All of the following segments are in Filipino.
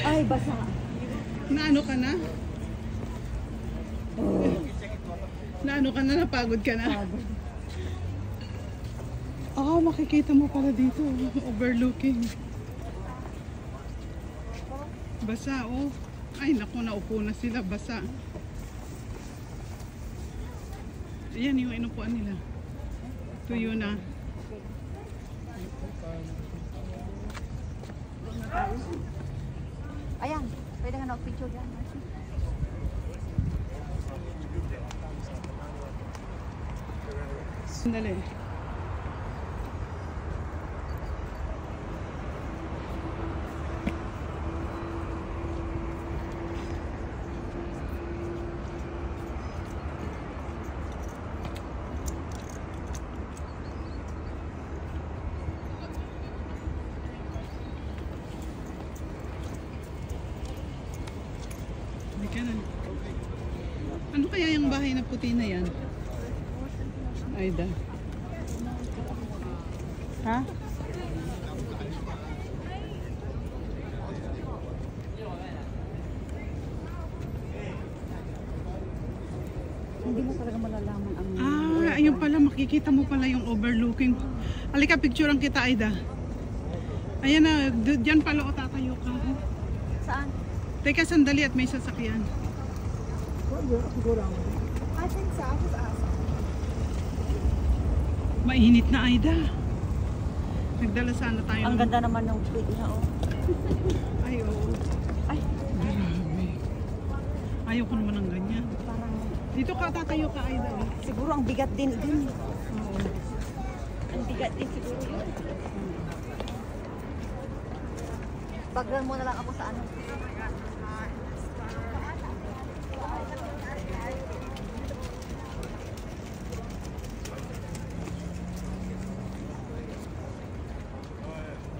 Ay, basa. Naano ka na? Oh. Naano ka na? Napagod ka na? Pagod. Makikita mo pala dito. Overlooking. Basa, oh. Ay, naku, naupo na sila. Basa. Ayan yung inupuan nila. Tuyo na. Ayan, pwede nga na-picture dyan. Sandali. Ano kaya yung bahay na puti na yan? Aida. Ha? Hindi mo talaga malalaman ang... Ayun pala, makikita mo pala yung overlooking. Halika, picturean kita, Aida. Ayan na, dyan pala o tatayo ka. Saan? Teka, sandali at may sasakyan. Mainit na, Aida. Nagdala sana tayo. Ang ganda naman ng tweet niya, oh. Ay, oo. Ay, grabe. Ayaw ko naman ng ganyan. parang... Dito ka, tatayo ka, Aida. Siguro ang bigat din dun. Oo. Ang bigat din siguro yun. Background mo na lang ako sa ano.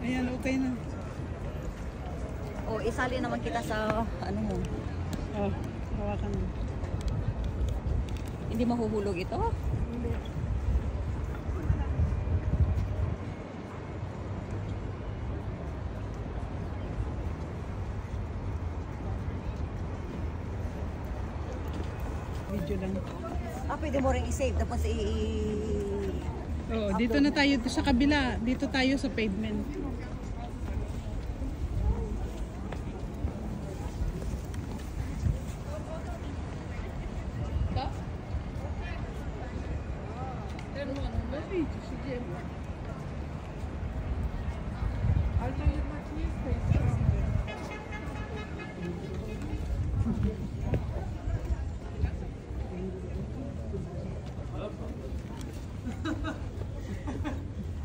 Ayan, okay na. O, isali naman kita sa ano mo. Oh, hawakan mo. Hindi mahuhulog ito? Hindi. Video lang. Pwede mo rin i-save tapos Oo, dito na tayo sa kabila. Dito tayo sa pavement.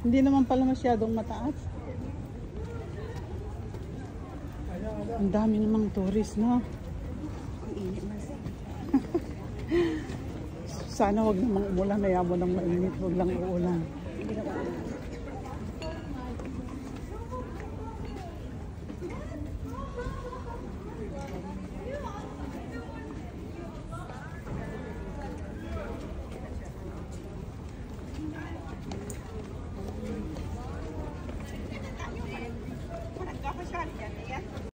Hindi naman pala masyadong mataas. Ang dami namang tourist, no? Ang init na siya. Sana wag namang umulan, hayaan mo nang mainit, wag lang uulan.